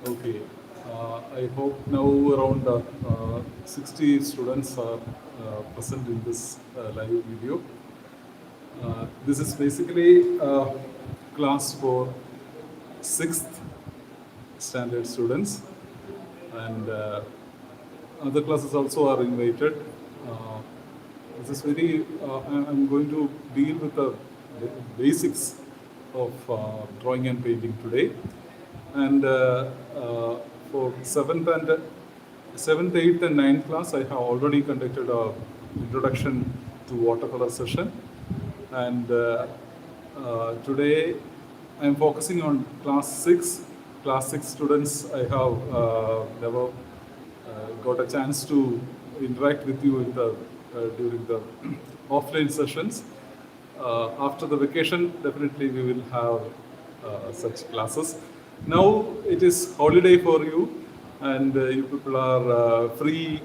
Okay. I hope now around 60 students are present in this live video. This is basically class for 6th standard students, and other classes also are invited. Uh, this is very, I'm going to deal with the basics of drawing and painting today. And for 7th, 8th, and 9th class, I have already conducted a introduction to watercolor session. And today, I am focusing on class 6. Class 6 students, I have never got a chance to interact with you in the, during the offline sessions. After the vacation, definitely we will have such classes. Now it is holiday for you, and you people are free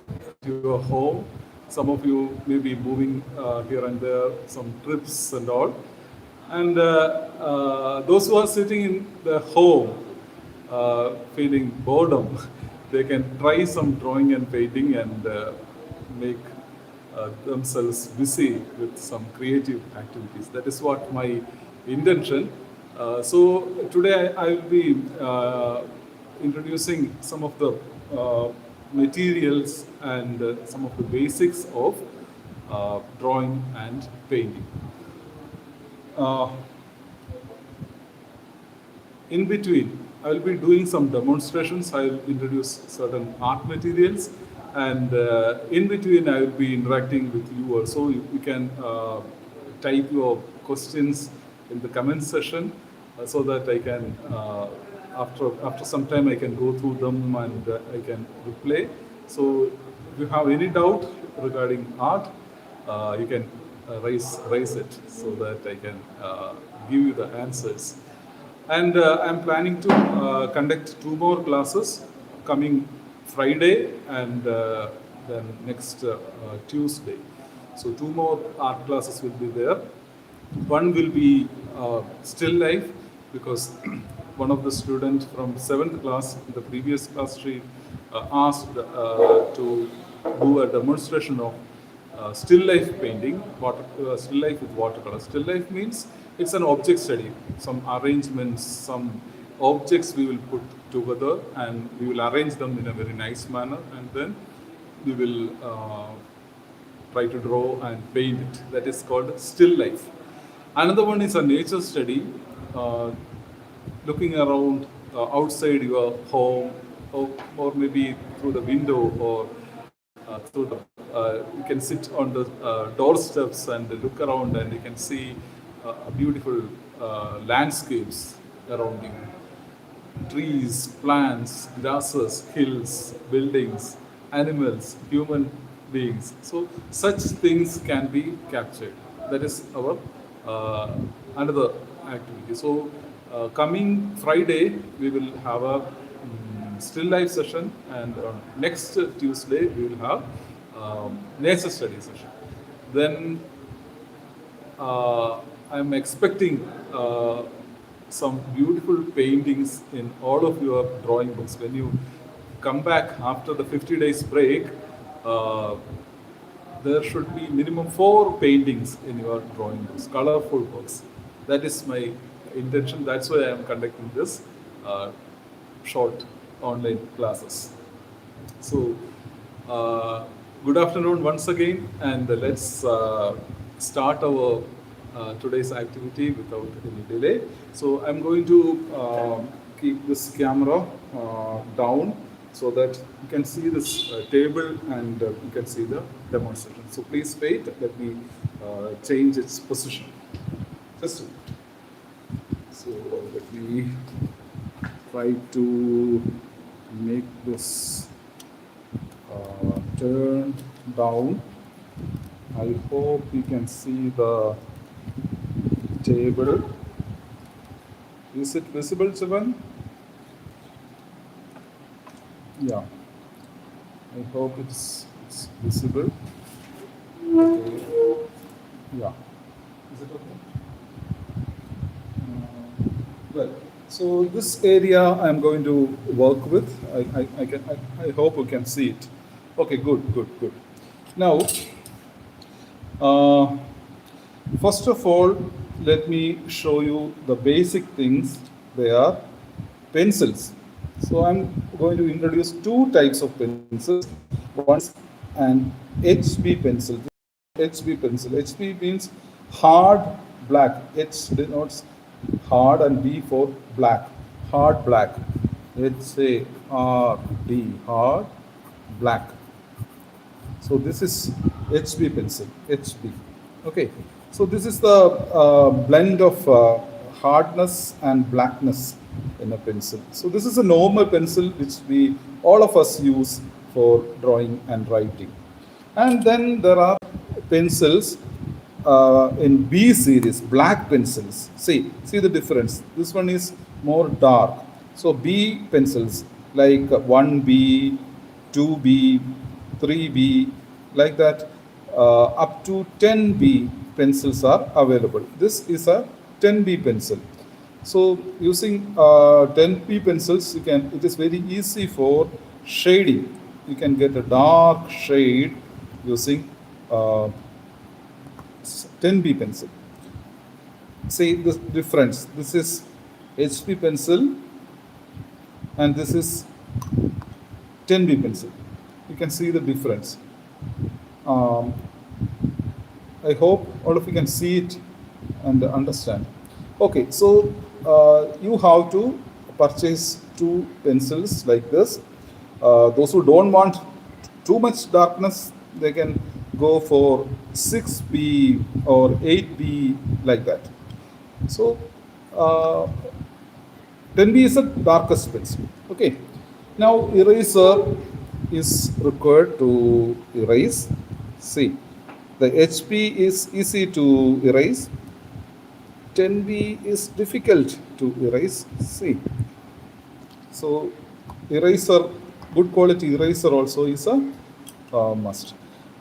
at your home. Some of you may be moving here and there, some trips and all. And those who are sitting in the home, feeling boredom, they can try some drawing and painting and make themselves busy with some creative activities. That is what my intention. So today I will be introducing some of the materials and some of the basics of drawing and painting. Uh, in between, I will be doing some demonstrations. I will introduce certain art materials, and in between, I will be interacting with you also. You can type your questions in the comment section so that I can, after some time, I can go through them and I can reply. So if you have any doubt regarding art, you can raise it so that I can give you the answers. And I'm planning to conduct 2 more classes coming Friday and then next Tuesday. So 2 more art classes will be there. One will be still life, because one of the students from 7th class, the previous class, she asked to do a demonstration of still life painting, still life with watercolor. Still life means it's an object study, some arrangements, some objects we will put together and we will arrange them in a very nice manner, and then we will try to draw and paint it. That is called still life. Another one is a nature study, looking around outside your home, or maybe through the window, or through the you can sit on the doorsteps and look around, and you can see beautiful landscapes around you. Trees, plants, grasses, hills, buildings, animals, human beings. So such things can be captured. That is our another activity. So coming Friday, we will have a still life session, and next Tuesday we will have nature study session. Then I'm expecting some beautiful paintings in all of your drawing books. When you come back after the 50 days break, there should be minimum 4 paintings in your drawing books, colorful books. That is my intention. That's why I am conducting this short online classes. So, good afternoon once again, and let's start our today's activity without any delay. So I'm going to keep this camera down so that you can see this table and you can see the demonstration. So please wait, let me change its position. Just a minute. So let me try to make this turn down. I hope you can see the table. Is it visible, Sivan? Yeah. I hope it's visible. Okay. Yeah. Is it okay? Well, So this area I'm going to work with. I hope you can see it. Okay, good, good, good. Now, uh, first of all, let me show you the basic things. They are pencils. So I'm going to introduce two types of pencils. One is an HB pencil. HB pencil. HB means hard black. H denotes hard and B for black. Hard black. Let's say RD, hard black. So this is HB pencil, HB. Okay. So this is the blend of hardness and blackness in a pencil. So this is a normal pencil which we all of us use for drawing and writing. And then there are pencils in B series, black pencils. See the difference. This one is more dark. So B pencils like 1B, 2B, 3B, like that, up to 10B pencils are available. This is a 10B pencil. So using 10B pencils, it is very easy for shading. You can get a dark shade using 10B pencil. See the difference. This is HB pencil and this is 10B pencil. You can see the difference. I hope all of you can see it and understand. Okay, so you have to purchase two pencils like this. Those who don't want too much darkness, they can go for 6B or 8B, like that. So 10B is the darkest pencil. Okay. Now eraser is required to erase. See, the HB is easy to erase. 10B is difficult to erase. See. So eraser, good quality eraser also is a must.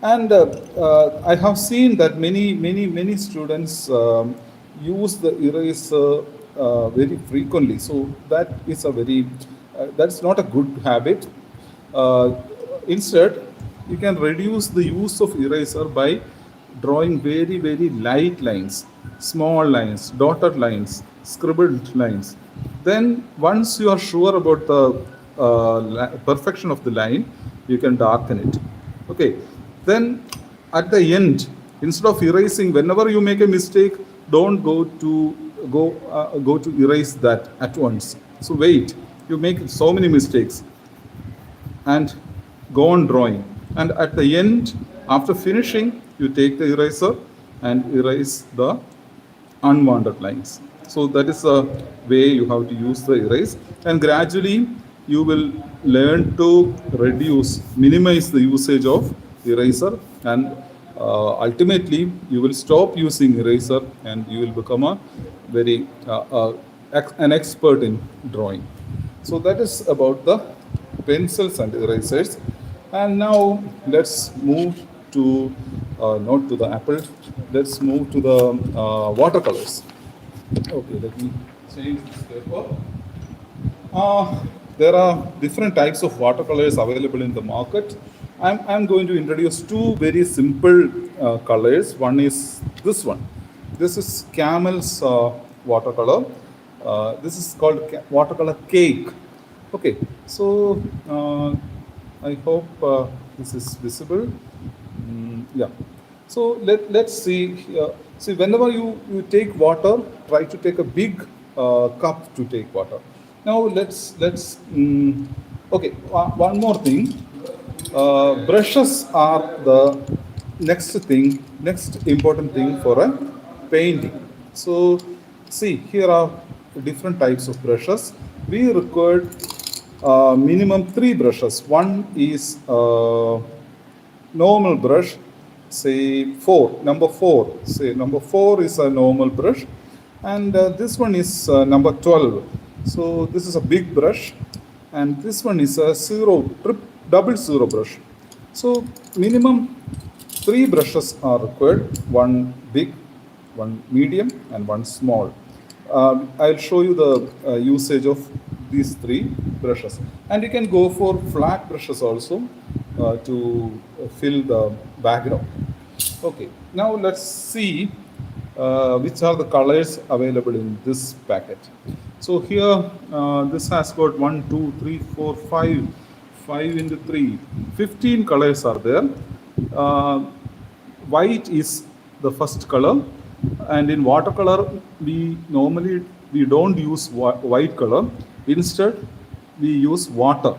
And I have seen that many students use the eraser very frequently. So that is a very, that's not a good habit. Instead, you can reduce the use of eraser by drawing very light lines, small lines, dotted lines, scribbled lines. Then once you are sure about the perfection of the line, you can darken it. Okay. Then at the end, instead of erasing, whenever you make a mistake, don't go to erase that at once. So wait. You make so many mistakes and go on drawing. And at the end, after finishing, you take the eraser and erase the unwanted lines. So that is the way you have to use the erase. And gradually, you will learn to minimize the usage of eraser, and ultimately you will stop using eraser and you will become an expert in drawing. So that is about the pencils and erasers. And now let's move to not to the apple, let's move to the watercolors. Okay, let me change this paper. There are different types of watercolors available in the market. I'm going to introduce two very simple colors. One is this one. This is Camel's watercolor. This is called watercolor cake. Okay, so I hope this is visible. Yeah. So let's see here. See, whenever you take water, try to take a big cup to take water. Now let's okay. One more thing. Brushes are the next important thing for a painting. So see, here are different types of brushes. We required minimum 3 brushes. One is normal brush, say 4, number 4. Say number 4 is a normal brush, and this one is number 12. So this is a big brush, and this one is a double zero brush. So minimum 3 brushes are required, one big, one medium, and one small. I'll show you the usage of these three brushes. And you can go for flat brushes also to fill the background. Okay, now let's see which are the colors available in this packet. So here, this has got 1, 2, 3, 4, 5, 5 into 3, 15 colors are there. Uh, White is the first color, and in watercolor we don't use white color. Instead, we use water.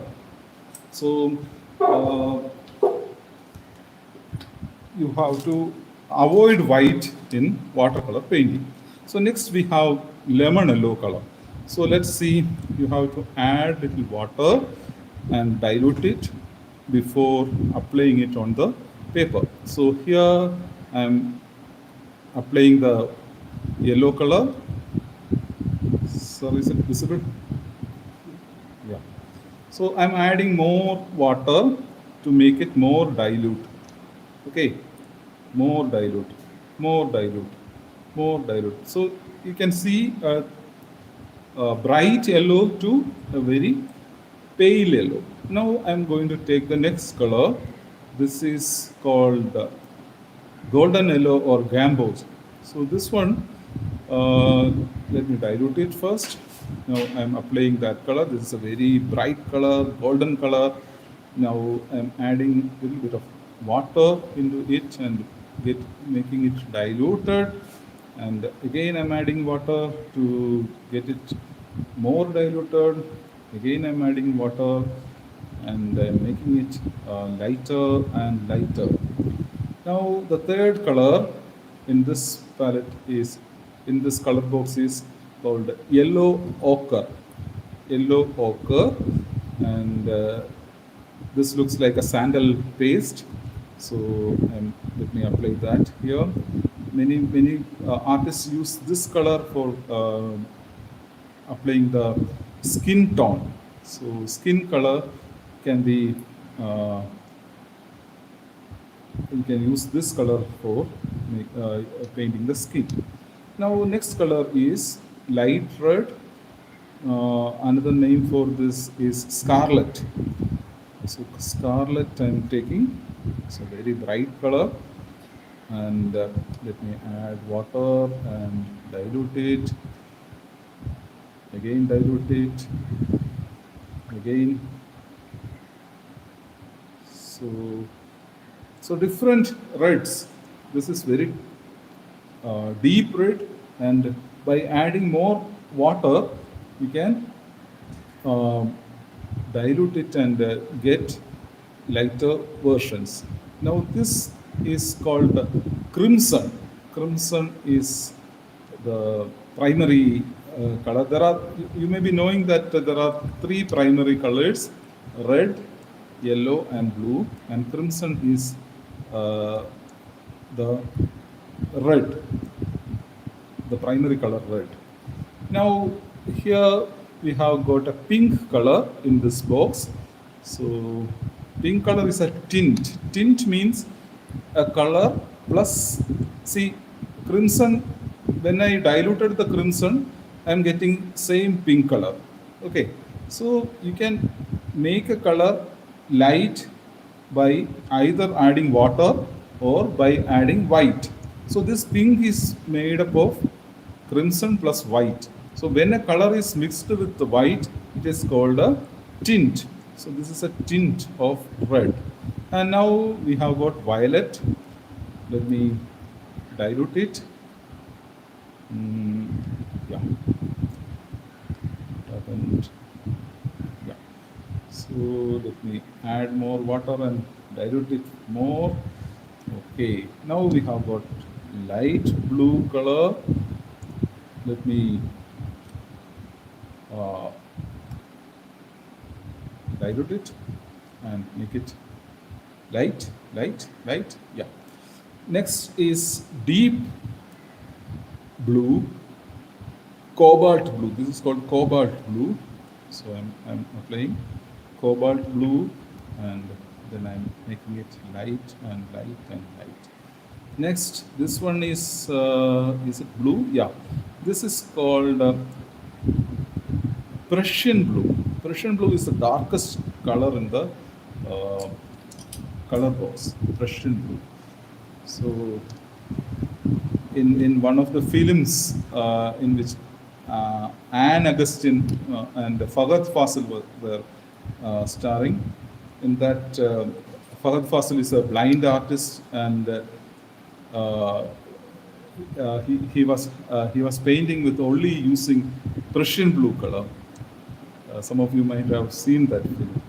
So uh, you have to avoid white in watercolor painting. So next we have lemon yellow color. So let's see, you have to add little water and dilute it before applying it on the paper. So here I am applying the yellow color. So is it visible? Yeah. So I'm adding more water to make it more dilute. Okay, more dilute, more dilute, more dilute. So you can see a bright yellow to a very pale yellow. Now I'm going to take the next color. This is called golden yellow or gambos. So this one, let me dilute it first. Now I'm applying that color. This is a very bright color, golden color. Now I'm adding a little bit of water into it and making it diluted. And again I'm adding water to get it more diluted. Again I'm adding water and I'm making it lighter and lighter. Now the third color in this palette is, in this color box, is called yellow ochre. Yellow ochre, and this looks like a sandal paste. So let me apply that here. Many artists use this color for applying the skin tone. So skin color can be you can use this color for painting the skin. Now next color is light red. Another name for this is scarlet. So scarlet I'm taking. It's a very bright color, and let me add water and dilute it. Again dilute it. Again. So different reds. This is very deep red, and by adding more water, you can dilute it and get lighter versions. Now this is called crimson. Crimson is the primary color. There are, you may be knowing that there are three primary colors: red, yellow, and blue. And crimson is the red, the primary color red. Now here we have got a pink color in this box. So pink color is a tint. Tint means a color plus, see, crimson, when I diluted the crimson, I am getting same pink color. Okay, so you can make a color light by either adding water or by adding white. So this pink is made up of crimson plus white. So when a color is mixed with the white, it is called a tint. So this is a tint of red. And now we have got violet. Let me dilute it. Yeah. And yeah. So let me add more water and dilute it more. Okay. Now we have got light blue color. Let me dilute it and make it light. Yeah. Next is deep blue, cobalt blue. This is called cobalt blue. So I'm applying cobalt blue, and then I'm making it light and light and light. Next, this one is it blue? Yeah. This is called Prussian blue. Prussian blue is the darkest color in the uh, color box. Prussian blue. So, in one of the films in which Anne Augustine and Faghat Fasil were starring, in that Faghat Fasil is a blind artist, and he was painting with only using Prussian blue color. Some of you might have seen that film.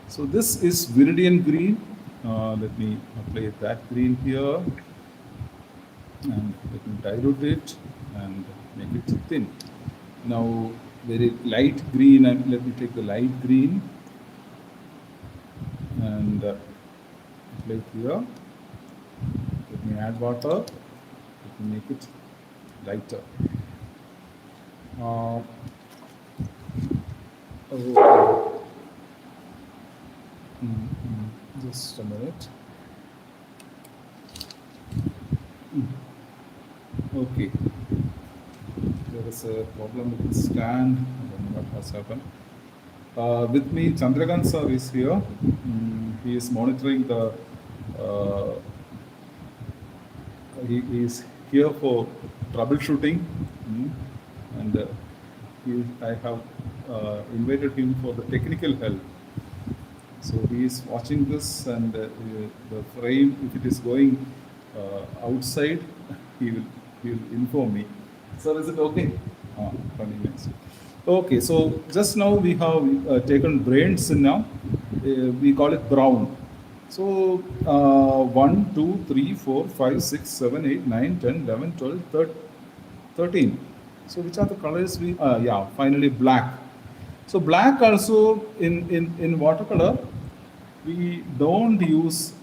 So this is viridian green. Let me apply that green here, and let me dilute it and make it thin. Now very light green, and let me take the light green and apply here. Let me add water. Let me make it lighter. Oh, just a minute. Okay. There is a problem with the stand. I don't know what has happened. With me, Chandrakant sir is here. He is monitoring the. He is here for troubleshooting, and I have invited him for the technical help. So he is watching this, and the frame, if it is going outside, he will inform me. Sir, is it okay? 20 minutes. Okay, so just now we have taken brain cinnamon. We call it brown. So 1, 2, 3, 4, 5, 6, 7, 8, 9, 10, 11, 12, 13. So which are the colors we, yeah, finally black. So black also in watercolor, we don't use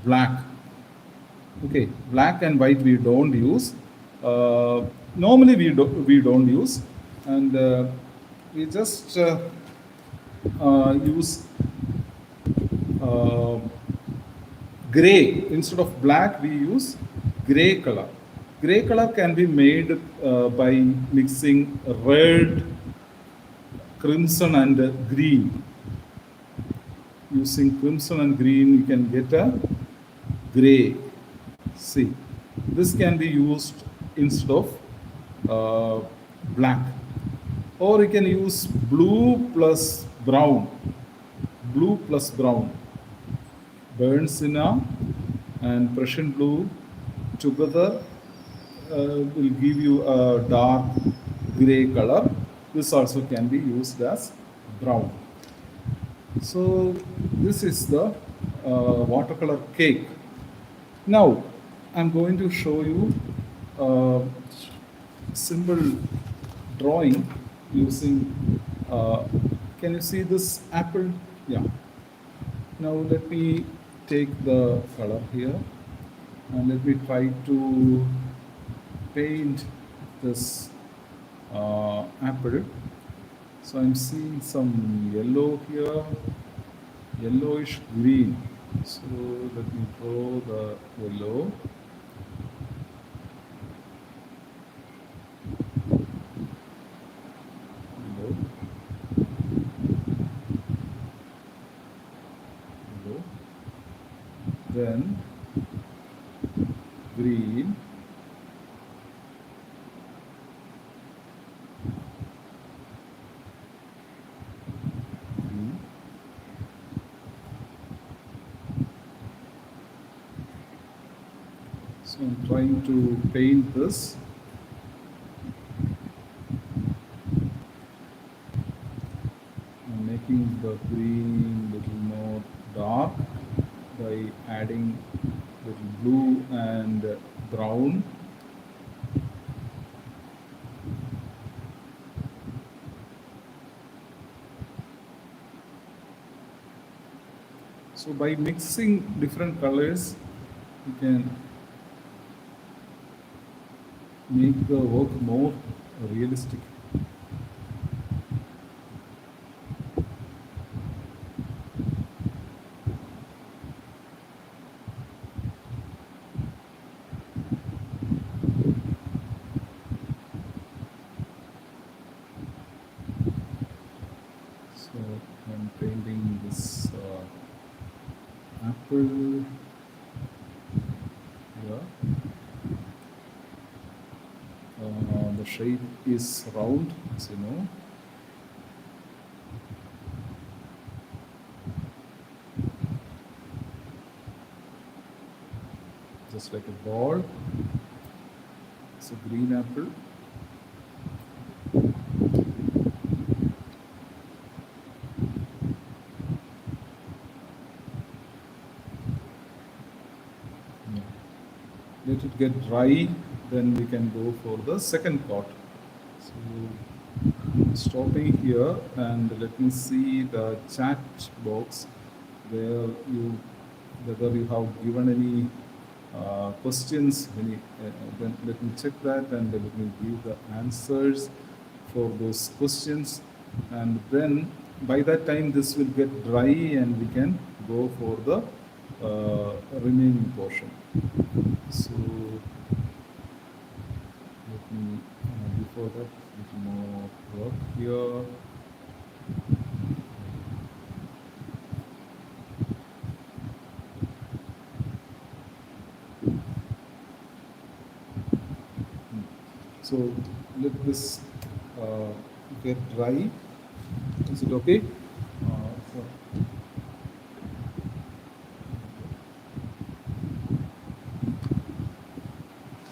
black. Okay, black and white we don't use. Normally we don't use, and we just use gray. Instead of black, we use gray color. Gray color can be made by mixing red, crimson and green. Using crimson and green, you can get a gray. See, this can be used instead of black. Or you can use blue plus brown. Blue plus brown. Burnt sienna and Prussian blue together will give you a dark gray color. This also can be used as brown. So this is the watercolor cake. Now I'm going to show you a simple drawing using, can you see this apple? Yeah. Now let me take the color here and let me try to paint this apple. So I'm seeing some yellow here, yellowish green. So let me draw the yellow. Then green, so I'm trying to paint this. I'm making the green a little more dark by adding little blue and brown. So by mixing different colors, you can make the work more realistic. So I'm painting this apple here. The shape is round, as you know. Just like a ball. It's a green apple. Yeah. Let it get dry, then we can go for the second coat. So stopping here and let me see the chat box where you whether you have given any questions. Then let me check that and let me give the answers for those questions, and then by that time this will get dry and we can go for the remaining portion. So let me before that little more work here. So let this get dry. Is it okay?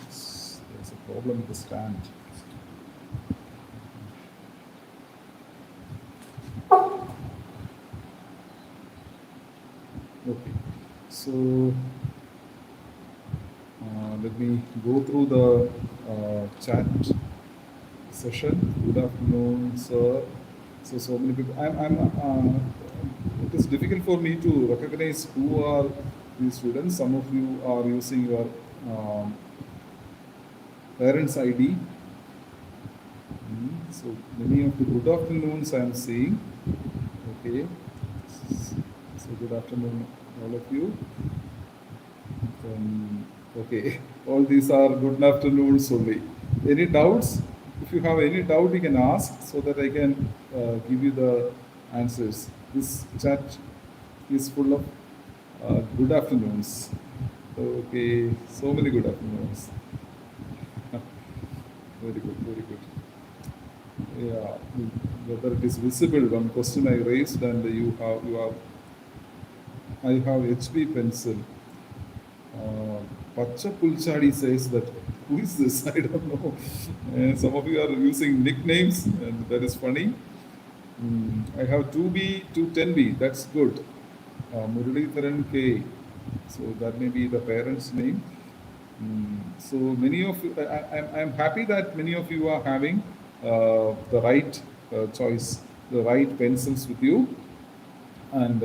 So there's a problem with the stand. Okay, so let me go through the chat session. Good afternoon, sir. So many people. It is difficult for me to recognize who are these students. Some of you are using your parents' ID. So many of the good afternoons I am seeing. Okay. So good afternoon, all of you. Okay, all these are good afternoons only. Any doubts? If you have any doubt, you can ask so that I can give you the answers. This chat is full of good afternoons. Okay, so many good afternoons. Very good, very good. Yeah, whether it is visible, one question I raised, and I have HB pencil. Pacha Pulchadi says that, who is this? I don't know. Some of you are using nicknames, and that is funny. I have 2B, 210B, that's good. Muralidharan K, so that may be the parent's name. So many of you, I'm happy that many of you are having the right choice, the right pencils with you. And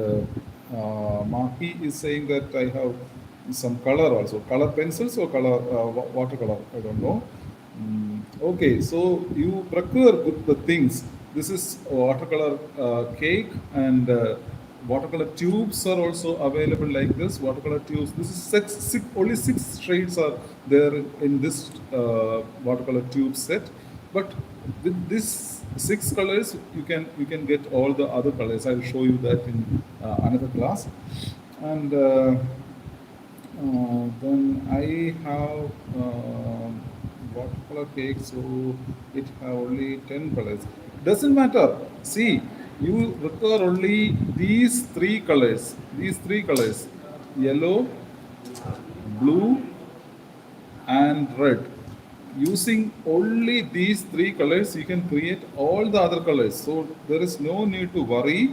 Maki is saying that I have some color also. Color pencils or color watercolor? I don't know. Okay, so you procure the things. This is watercolor cake, and watercolor tubes are also available like this. Watercolor tubes. This is only 6 shades are there in this watercolor tube set. But with this 6 colors, you can get all the other colors. I'll show you that in another class. And then I have watercolor cake, so it have only 10 colors. Doesn't matter. See, you require only these 3 colors. These 3 colors: yellow, blue, and red. Using only these 3 colors, you can create all the other colors. So there is no need to worry.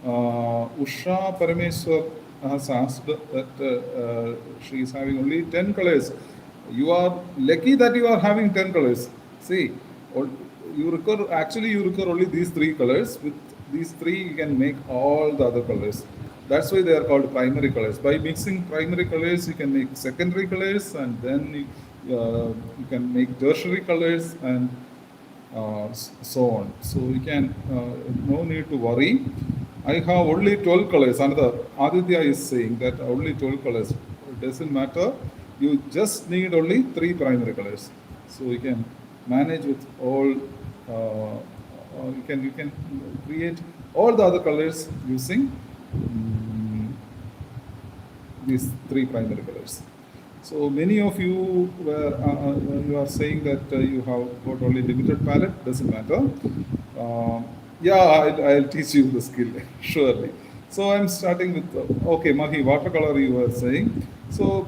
Usha Parameswar has asked that she is having only 10 colors. You are lucky that you are having 10 colors. See, you require only these 3 colors. With these 3, you can make all the other colors. That's why they are called primary colors. By mixing primary colors, you can make secondary colors, and then you can make tertiary colors, and so on. So you can no need to worry. I have only 12 colors. Another Aditya is saying that only 12 colors. It doesn't matter. You just need only 3 primary colors. So you can manage with you can create all the other colors using mm, these three primary colors. So many of you were you are saying that you have got only limited palette. Doesn't matter. Yeah, I'll teach you the skill surely. So I'm starting with okay, Mahi, watercolor you were saying. So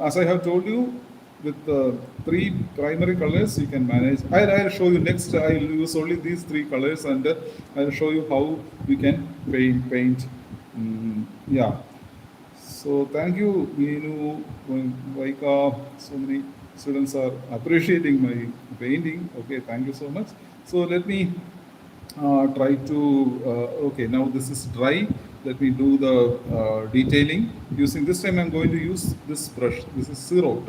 as I have told you, with three primary colors you can manage. I'll show you next. I'll use only these three colors and I'll show you how you can paint. Yeah. So thank you, Meenu, Vaika. So many students are appreciating my painting. Okay, thank you so much. So let me try to, okay, now this is dry. Let me do the detailing. Using this time, I'm going to use this brush. This is zero,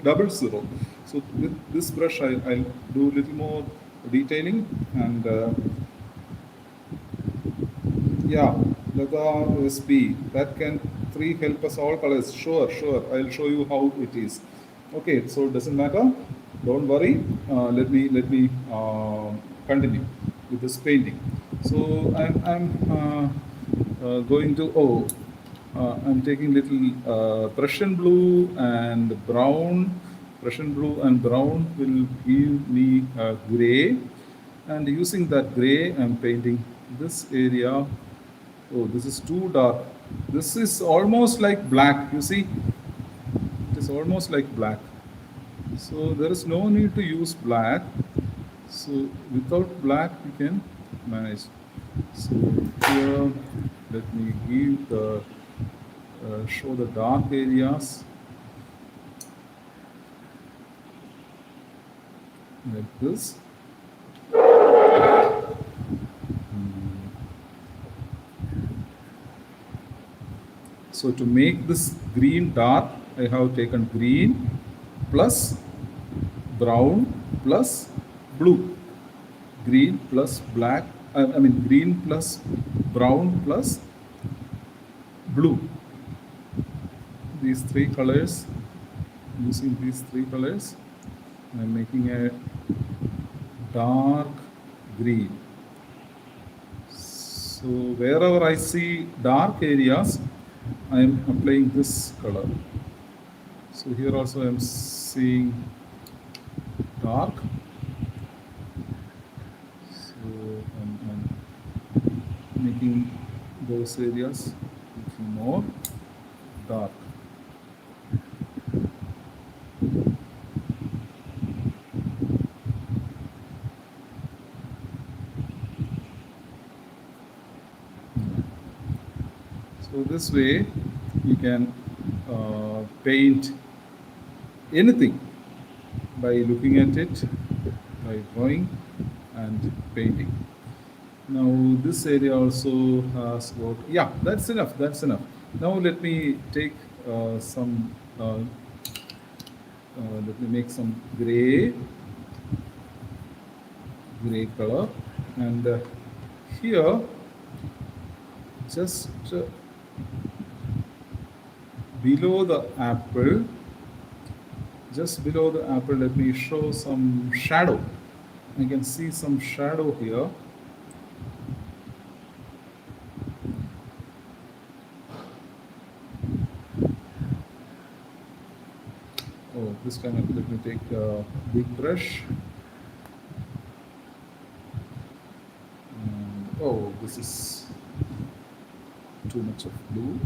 double zero. So with this brush, I'll do a little more detailing and yeah, Lata SB. That can three help us all colors. Sure, sure. I'll show you how it is. Okay, so it doesn't matter. Don't worry. Let me continue with this painting. So I'm going to I'm taking little Prussian blue and brown. Prussian blue and brown will give me gray, and using that gray, I'm painting this area. Oh, this is too dark. This is almost like black. You see, it is almost like black. So there is no need to use black. So without black, you can manage. So here, let me give the show the dark areas like this. So to make this green dark, I have taken green plus brown plus blue. Green plus black, I mean green plus brown plus blue. These three colors, using these three colors, I'm making a dark green. So wherever I see dark areas, I am applying this color. So here also I am seeing dark. So I'm making those areas little more dark. So this way you can paint anything by looking at it, by drawing and painting. Now this area also has got, yeah, that's enough, that's enough. Now let me take some, let me make some gray color, and here just below the apple, let me show some shadow. I can see some shadow here. Oh, this time let me take a big brush. And, oh, this is too much of blue.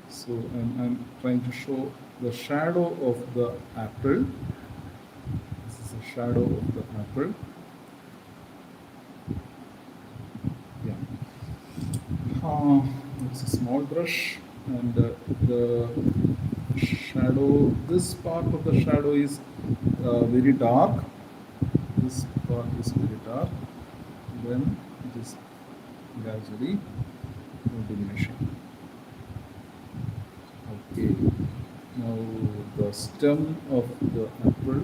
So I'm trying to show the shadow of the apple. This is a shadow of the apple. Yeah. It's a small brush, and the shadow, this part of the shadow is very dark. This part is very dark. Then it is gradually diminishing. Okay. Now the stem of the apple.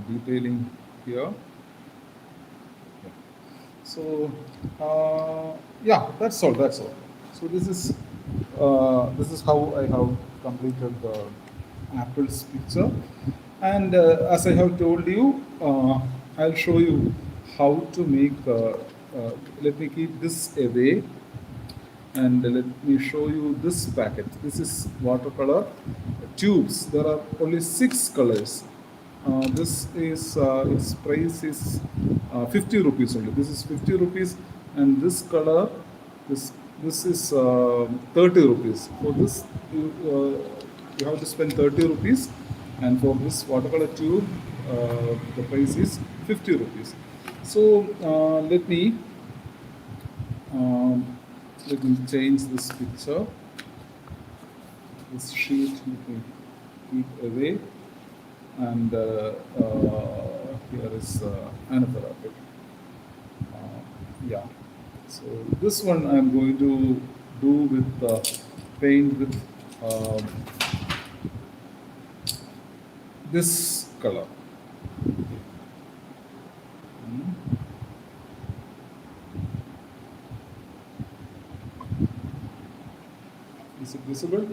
detailing here. Yeah. So yeah, that's all. That's all. So this is how I have completed the apple's picture, and as I have told you, I'll show you how to make. Let me keep this away, and let me show you this packet. This is watercolor tubes. There are only 6 colors. This is its price is 50 rupees only. This is 50 rupees, and this color, this this is 30 rupees. For this, you have to spend 30 rupees, and for this watercolor tube, the price is 50 rupees. So um, let me change this picture. This sheet let me keep away, and here is another apple. Yeah. So this one I'm going to do with paint with um, this color. Hmm. Is it visible?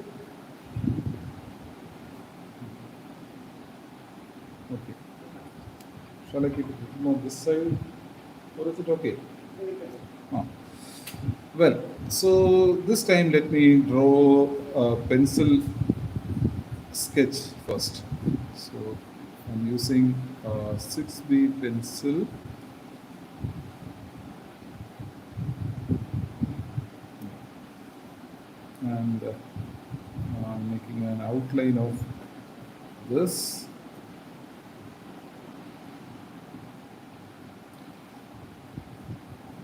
Okay. Shall I keep it more this side, or is it okay? Ah. Well, so this time let me draw a pencil sketch first. So I'm using 6B pencil, and I'm making an outline of this.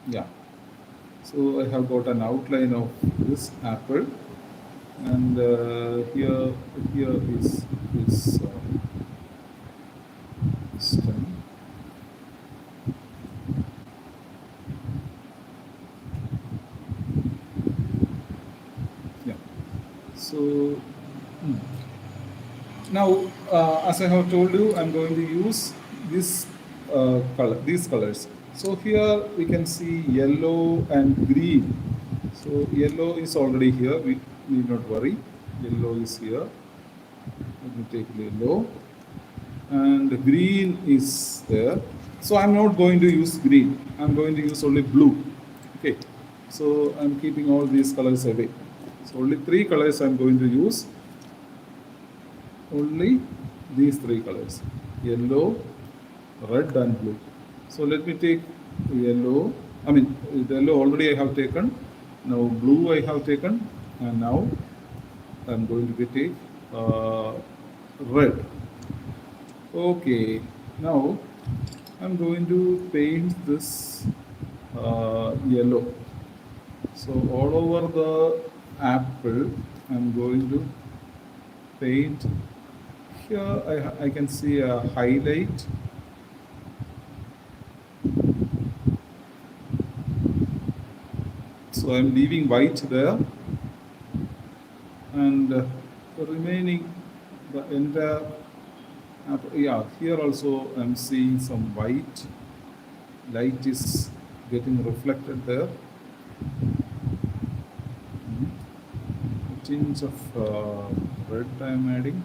Yeah. So I have got an outline of this apple, and here is this stem. Yeah. So now, as I have told you, I'm going to use this these colors. So here we can see yellow and green. So yellow is already here. We need not worry. Yellow is here. Let me take yellow, and green is there. So I'm not going to use green. I'm going to use only blue. Okay. So I'm keeping all these colors away. So only 3 colors I'm going to use. Only these 3 colors: yellow, red, and blue. So let me take yellow. I mean, the yellow already I have taken. Now blue I have taken, and now I'm going to take red. Okay. Now I'm going to paint this yellow. So all over the apple, I'm going to paint. Here I can see a highlight. So I'm leaving white there, and the remaining, the entire apple, yeah, here also I'm seeing some white. Light is getting reflected there. A tinge of red I'm adding,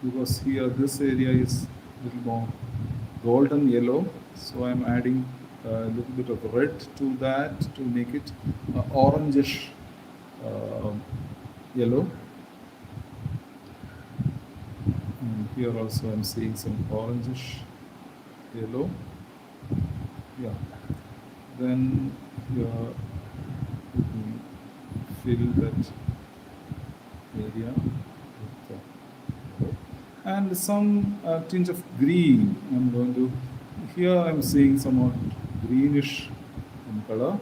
because here this area is a little more golden yellow, so I'm adding a little bit of red to that to make it orangish yellow. And here also I'm seeing some orangish yellow. Yeah. Then here let me fill that area with and some tinge of green. I'm going to, here I'm seeing somewhat greenish in color,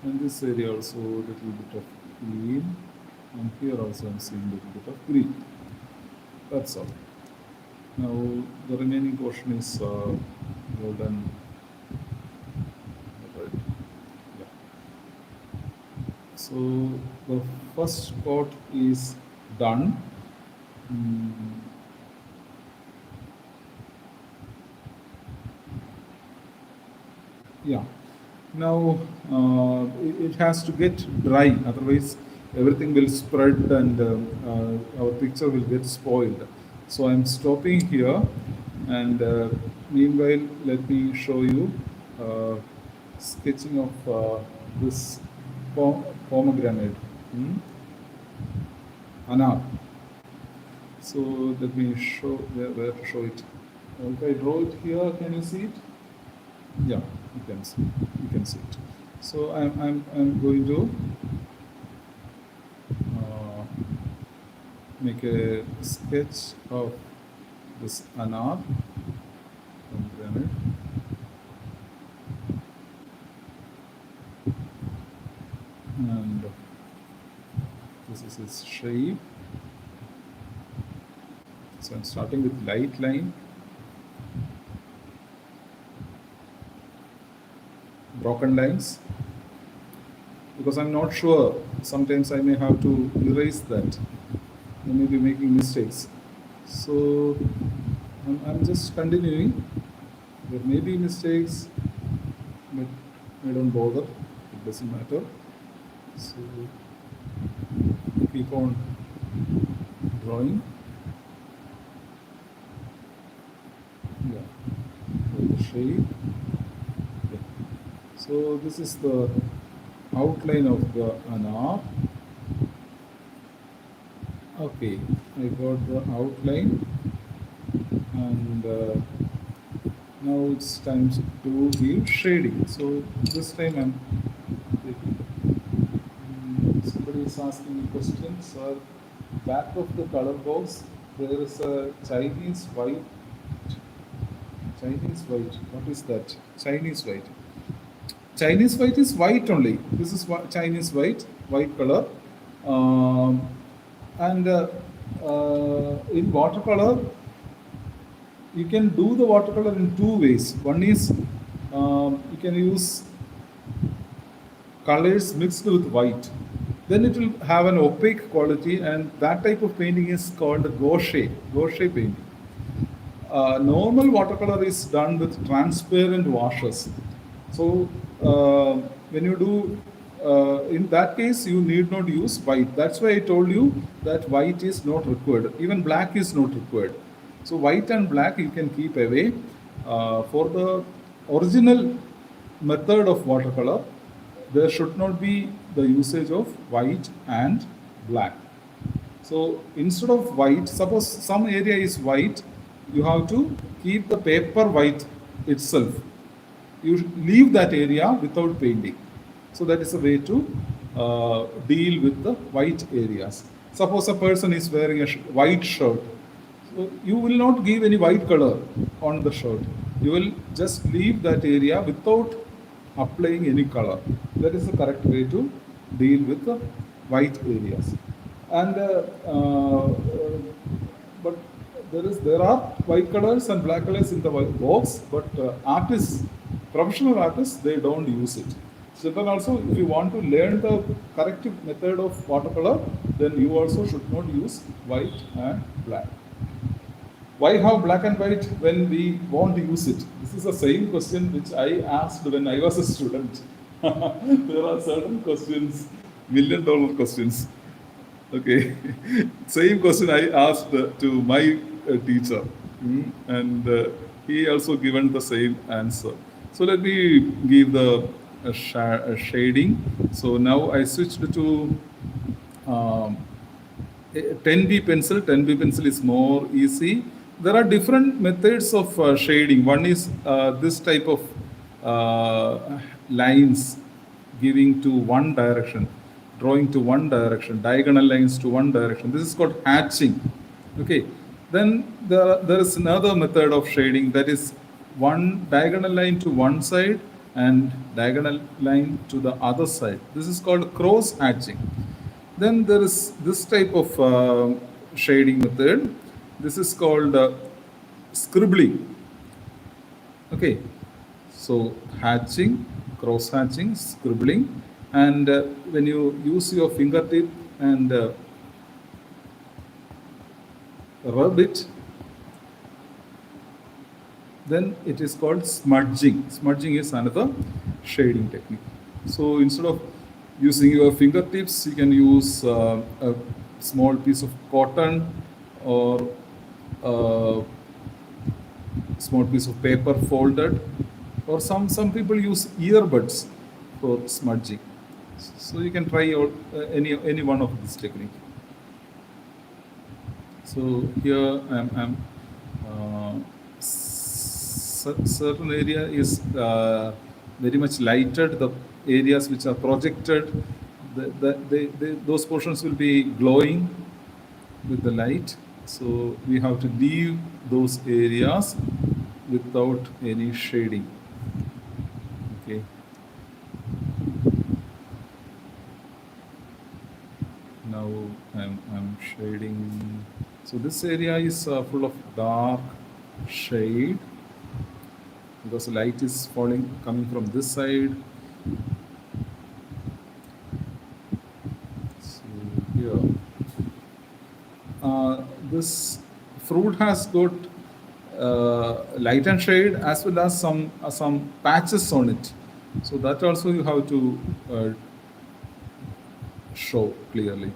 and this area also a little bit of green, and here also I'm seeing a little bit of green. That's all. Now the remaining portion is golden red. Yeah. So the first coat is done. Yeah. Now it has to get dry, otherwise everything will spread and our picture will get spoiled. So I'm stopping here, and meanwhile let me show you uh, sketching of this pomegranate, anar. So let me show where to show it. If I draw it here, can you see it? Yeah, you can see it. So I'm going to uh, make a sketch of this anar pomegranate, and this is its shape. So I'm starting with light line, broken lines, because I'm not sure. Sometimes I may have to erase that. I may be making mistakes. So I'm just continuing. There may be mistakes, but I don't bother. It doesn't matter. So keep on drawing. Yeah, with the shape. Okay. So this is the outline of the anar. Okay, I got the outline, and now it's time to give shading. So this time I'm taking. Somebody is asking a question. So back of the color box there is a Chinese white. Chinese white. What is that? Chinese white. Chinese white is white only. This is Chinese white, white color. Um, and in watercolor, you can do the watercolor in two ways. One is you can use colors mixed with white. Then it will have an opaque quality, and that type of painting is called gouache painting. Normal watercolor is done with transparent washes. So when you do, in that case, you need not use white. That's why I told you that white is not required. Even black is not required. So white and black you can keep away. For the original method of watercolor, there should not be the usage of white and black. So instead of white, suppose some area is white, you have to keep the paper white itself. You leave that area without painting. So that is a way to deal with the white areas. Suppose a person is wearing a white shirt. So you will not give any white color on the shirt. You will just leave that area without applying any color. That is the correct way to deal with the white areas. And but there are white colors and black colors in the white box, but artists, professional artists, they don't use it. So then also, if you want to learn the correct method of watercolor, then you also should not use white and black. Why have black and white when we won't use it? This is the same question which I asked when I was a student. There are certain questions, $1,000,000 questions. Okay, same question I asked to my teacher, and he also given the same answer. So let me give the shading. So now I switched to 10B pencil. 10B pencil is more easy. There are different methods of shading. One is this type of lines giving to one direction, drawing to one direction, diagonal lines to one direction. This is called hatching. Okay. Then there is another method of shading, that is one diagonal line to one side and diagonal line to the other side. This is called cross hatching. Then there is this type of shading method. This is called scribbling. Okay, so hatching, cross hatching, scribbling, and when you use your fingertip and rub it, then it is called smudging. Smudging is another shading technique. So instead of using your fingertips, you can use a small piece of cotton or a small piece of paper folded, or some people use earbuds for smudging. So you can try any one of this technique. So here I'm certain area is very much lighted. The areas which are projected, those portions will be glowing with the light. So we have to leave those areas without any shading. Okay. Now I'm shading. So this area is full of dark shade because the light is falling, coming from this side. So here, this fruit has got light and shade as well as some patches on it. So that also you have to show clearly.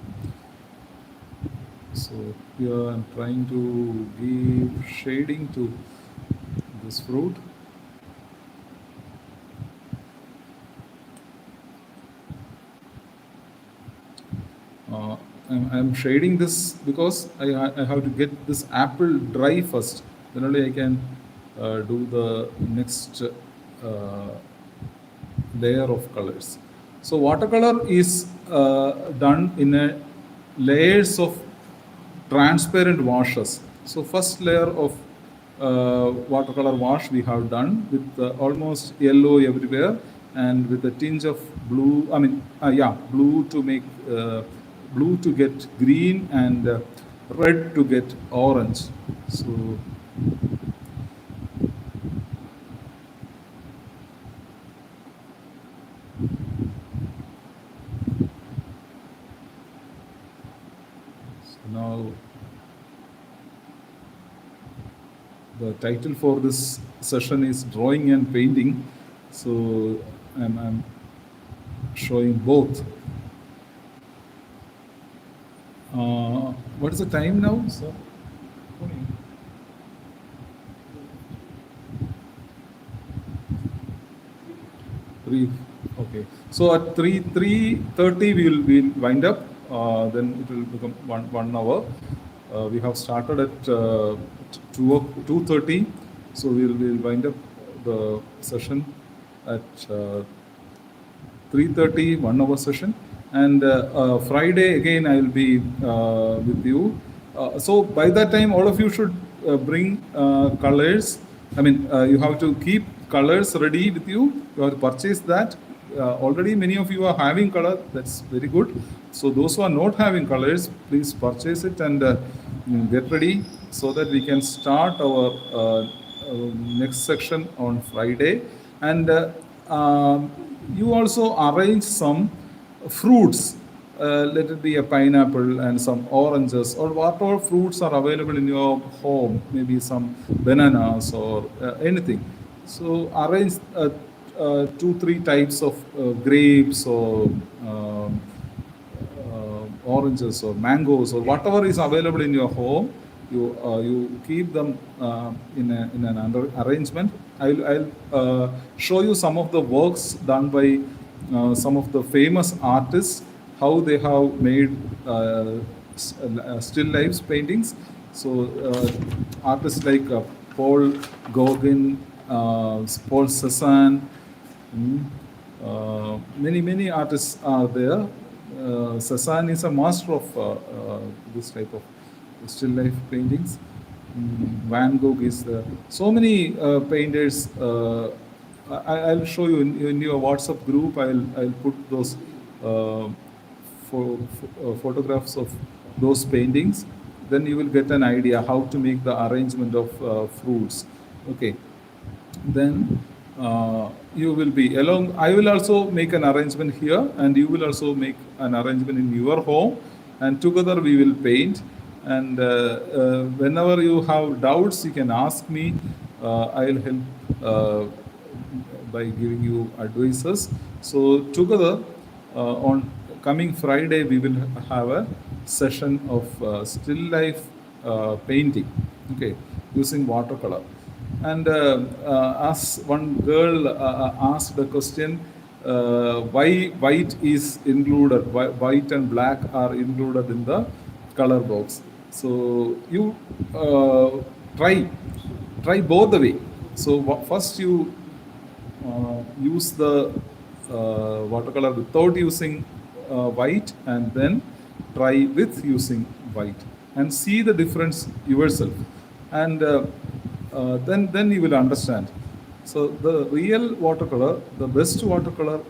So here I'm trying to give shading to this fruit. I'm shading this because I have to get this apple dry first. Then only I can do the next layer of colors. So watercolor is done in a layers of transparent washes. So first layer of watercolor wash we have done with almost yellow everywhere and with a tinge of blue. I mean, blue to make blue to get green and red to get orange. So now the title for this session is drawing and painting. So I'm showing both. What is the time now, sir? Three. Okay. So at 3:30 we'll wind up. Then it will become one hour. We have started at 2:30. So we'll wind up the session at 3:30, 1 hour session. And Friday again I will be with you. So by that time all of you should bring colors. I mean, you have to keep colors ready with you. You have to purchase that. Already many of you are having color. That's very good. So those who are not having colors, please purchase it and get ready so that we can start our next section on Friday. And you also arrange some fruits. Let it be a pineapple and some oranges or whatever fruits are available in your home, maybe some bananas or anything. So arrange 2-3 types of grapes or oranges or mangoes or whatever is available in your home. You keep them in an arrangement. I'll show you some of the works done by some of the famous artists, how they have made still lifes paintings. So artists like Paul Gauguin, Paul Cézanne, many artists are there. Cézanne is a master of this type of still life paintings. Van Gogh is there. So many painters. I'll show you in your WhatsApp group. I'll put those photographs of those paintings. Then you will get an idea how to make the arrangement of fruits. Okay. Then you will be along. I will also make an arrangement here, and you will also make an arrangement in your home, and together we will paint. And whenever you have doubts, you can ask me. I'll help by giving you advices. So together on coming Friday, we will have a session of still life painting, okay, using watercolor. And as one girl asked the question, why white is included, white and black are included in the color box. So you try try both the way. So first you use the watercolor without using white, and then try with using white and see the difference yourself, and then you will understand. So the real watercolor, the best watercolor,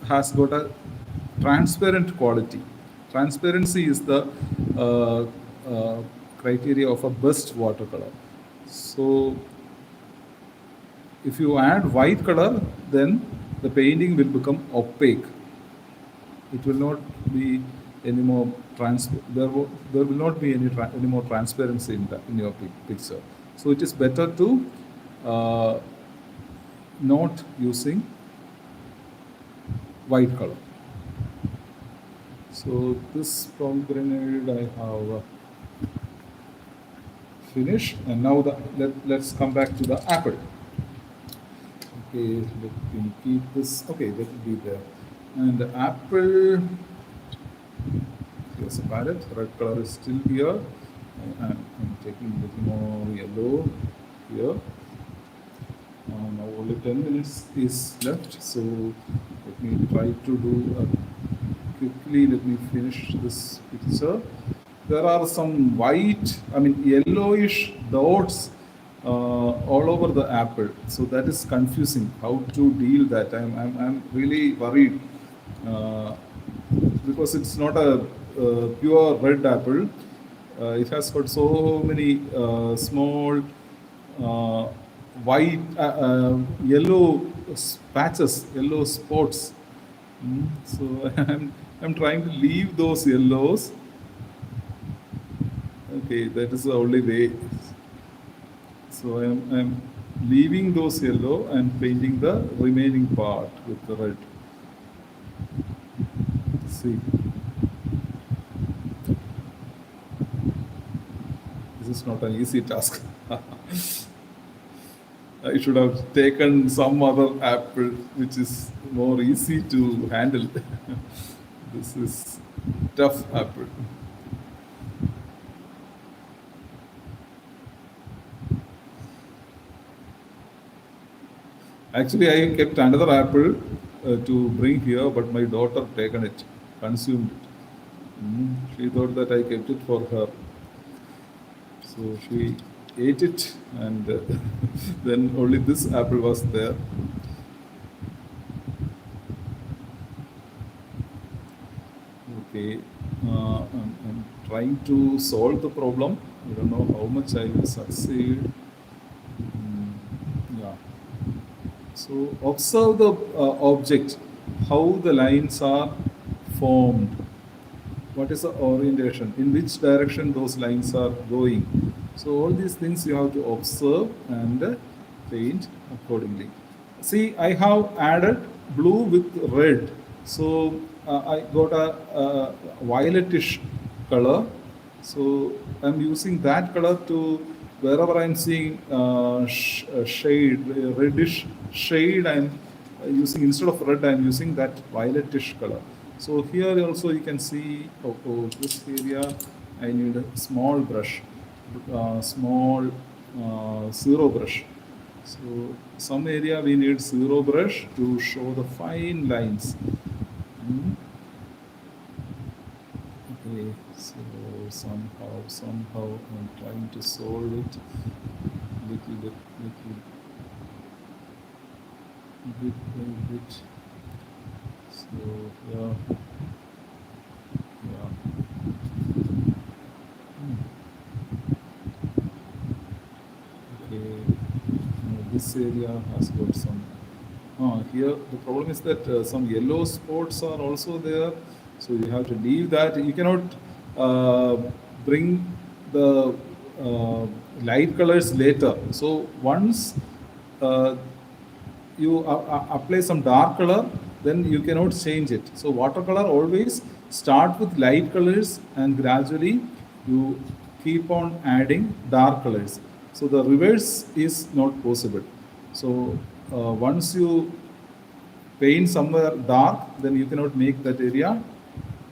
has got a transparent quality. Transparency is the uh, criteria of a best watercolor. So if you add white color, then the painting will become opaque. It will not be any more there will not be any more transparency in your picture. So it is better to uh, not using white color. So this pomegranate I have finished, and now let's come back to the apple. Okay, let me keep this. Okay, let it be there. And the apple, here's a palette. Red color is still here. I'm taking a little more yellow here. Now only 10 minutes is left, so let me try to do quickly. Let me finish this picture. There are some white, I mean yellowish dots all over the apple, so that is confusing. How to deal that? I'm really worried because it's not a pure red apple. It has got so many small white, yellow patches, yellow spots. So I'm trying to leave those yellows. Okay, that is the only way. So I'm leaving those yellow and painting the remaining part with the red. See, this is not an easy task. I should have taken some other apple which is more easy to handle. This is tough apple. Actually, I kept another apple to bring here, but my daughter taken it, consumed it. She thought that I kept it for her. So she ate it, and then only this apple was there. Okay, I'm trying to solve the problem. I don't know how much I will succeed. Yeah. So observe the object, how the lines are formed. What is the orientation? In which direction those lines are going? So all these things you have to observe and paint accordingly. See, I have added blue with red. So I got a violetish color. So I'm using that color to wherever I'm seeing shade, reddish shade, I'm using instead of red, I'm using that violetish color. So here also you can see, this area I need a small brush, small zero brush. So some area we need zero brush to show the fine lines. Okay, so somehow I'm trying to solve it little bit by bit. So yeah. Okay, this area has got some. Here the problem is that some yellow spots are also there, so you have to leave that. You cannot bring the uh, light colors later. So once uh, you apply some dark color, then you cannot change it. So watercolor always start with light colors and gradually you keep on adding dark colors. So the reverse is not possible. So once you paint somewhere dark, then you cannot make that area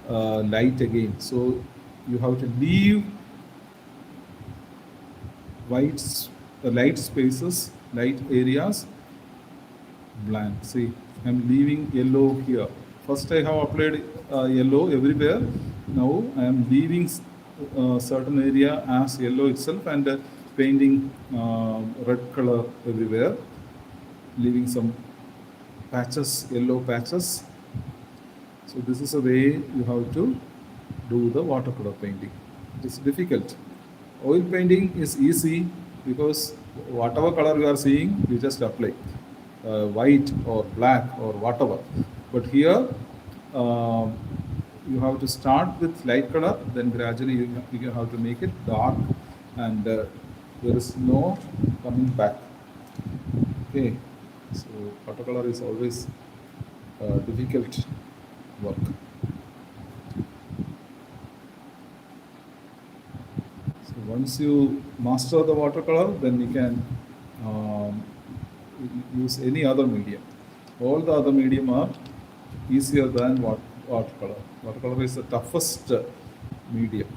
light again. So you have to leave light spaces, light areas blank. See, I'm leaving yellow here. First I have applied yellow everywhere. Now I am leaving certain area as yellow itself and painting red color everywhere, leaving some patches, yellow patches. So this is a way you have to do the watercolor painting. It is difficult. Oil painting is easy because whatever color you are seeing, you just apply. White or black or whatever. But here, you have to start with light color, then gradually you have to make it dark, and there is no coming back. Okay, so watercolor is always difficult work. So once you master the watercolor, then you can use any other medium. All the other medium are easier than watercolor. Watercolor is the toughest medium.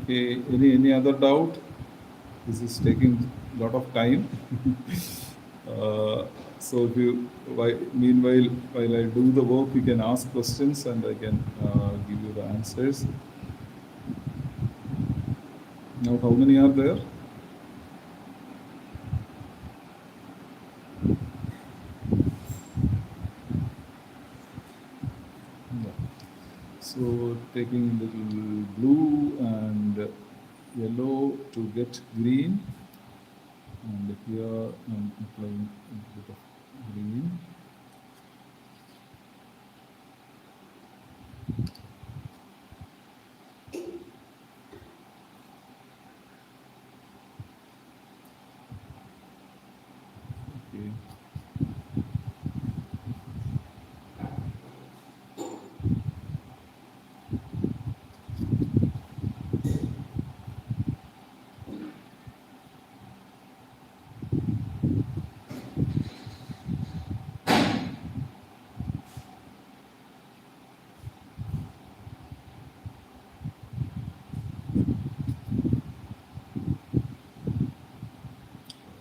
Okay, any other doubt? This is taking a lot of time. So if you, meanwhile, while I do the work, you can ask questions and I can give you the answers. Now, how many are there? No. So taking little blue and yellow to get green, and here I'm applying a bit of green. Okay.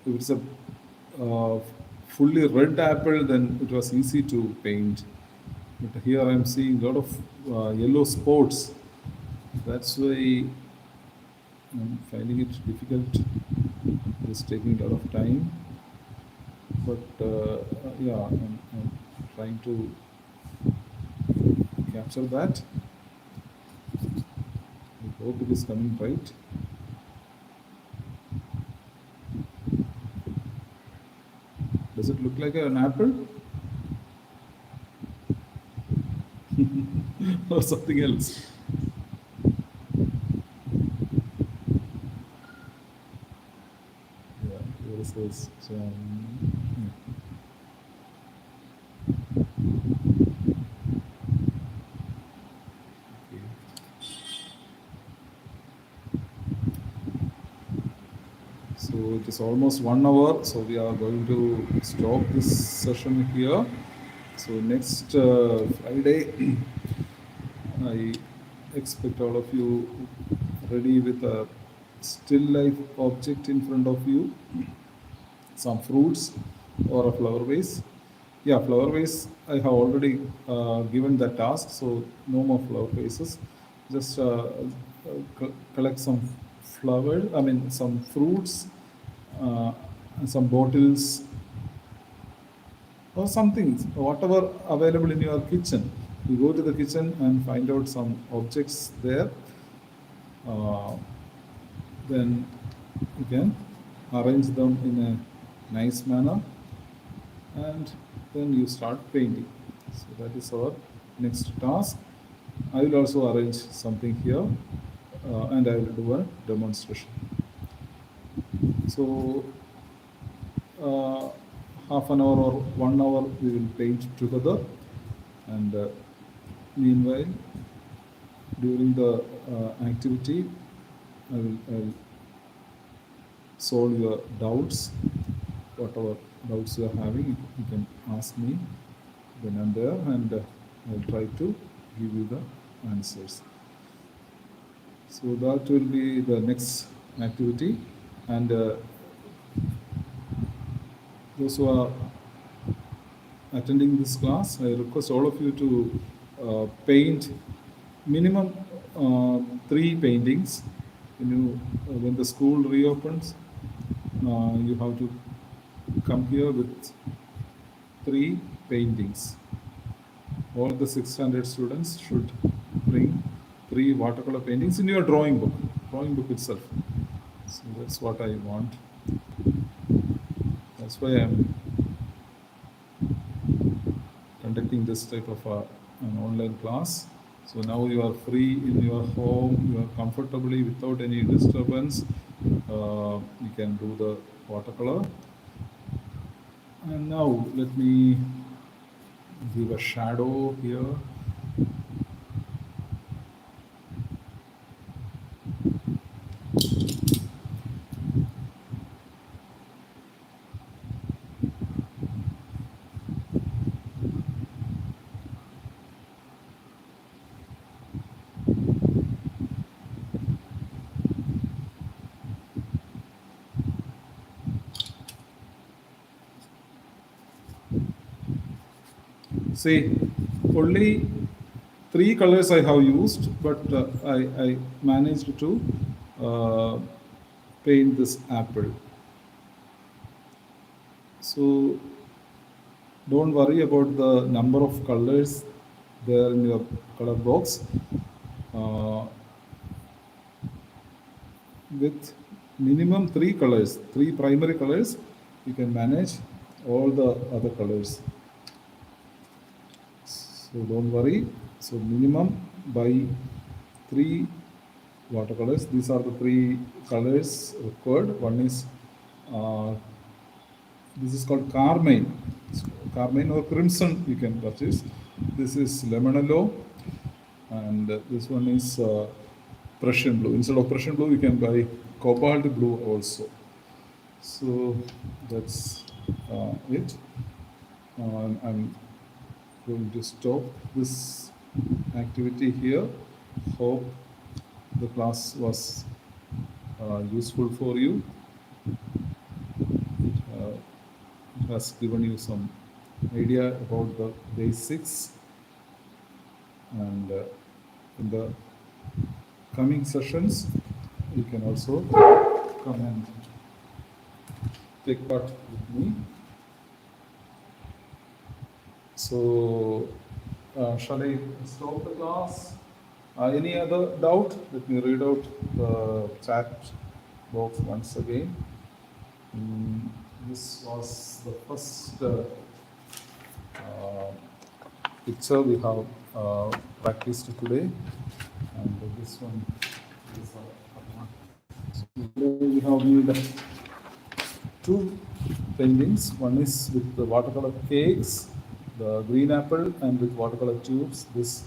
If it's a fully red apple, then it was easy to paint. But here I'm seeing a lot of yellow spots. That's why I'm finding it difficult. It's taking a lot of time. But yeah, I'm trying to capture that. I hope it is coming right. Does it look like an apple? Or something else? Yeah, here it says okay. So it is almost 1 hour, so we are going to stop this session here. So next Friday, I expect all of you ready with a still life object in front of you, some fruits or a flower vase. Yeah, flower vase, I have already given the task, so no more flower vases. Just collect some flowers, I mean some fruits, and some bottles or something, whatever available in your kitchen. You go to the kitchen and find out some objects there. Uh, then you can arrange them in a nice manner, and then you start painting. So that is our next task. I will also arrange something here, and I will do a demonstration. So uh, half an hour or 1 hour we will paint together, and meanwhile during the activity I will solve your doubts. Whatever doubts you are having, you can ask me. Then I'm there, and I'll try to give you the answers. So that will be the next activity, and those who are attending this class, I request all of you to paint minimum 3 paintings. When the school reopens, you have to come here with 3 paintings. All the 600 students should bring 3 watercolor paintings in your drawing book itself. So that's what I want. That's why I'm conducting this type of an online class. So now you are free in your home, you are comfortably without any disturbance. You can do the watercolor. And now let me give a shadow here. See, only 3 colors I have used, but I managed to paint this apple. So don't worry about the number of colors there in your color box. With minimum 3 colors, 3 primary colors, you can manage all the other colors. So don't worry. So minimum by 3 watercolors. These are the 3 colors required. One is this is called carmine or crimson. You can purchase. This is lemon yellow, and this one is Prussian blue. Instead of Prussian blue, you can buy cobalt blue also. So that's it. I'm going to stop this activity here. Hope the class was useful for you. It has given you some idea about the basics, and in the coming sessions you can also come and take part with me. So shall I stop the class? Any other doubt? Let me read out the chat box once again. This was the first picture we have practiced today, and this one is one. So today we have made 2 paintings. One is with the watercolor cakes, the green apple, and with watercolor tubes, this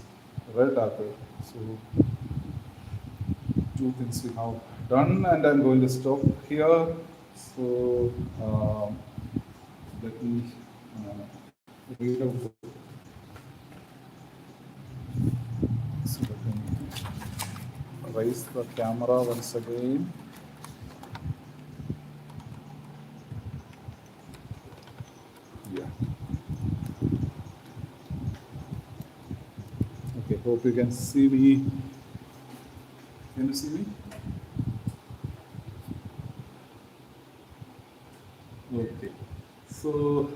red apple. So 2 things we have done, and I'm going to stop here. So let me read out the raise the camera once again. Yeah. Okay, hope you can see me. Can you see me? Okay. So,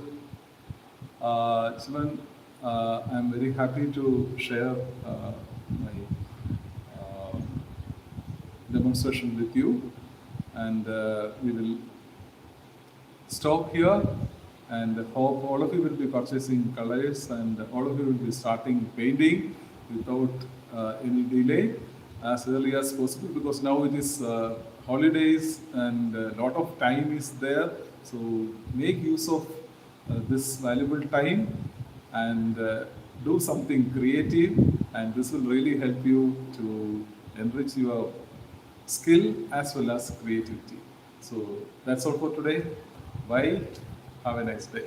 children, I'm very happy to share my uh, demonstration with you, and we will stop here, and hope all of you will be purchasing colors and all of you will be starting painting without any delay as early as possible, because now it is holidays and a lot of time is there. So make use of this valuable time and do something creative, and this will really help you to enrich your skill as well as creativity. So that's all for today. Bye. Have a nice day.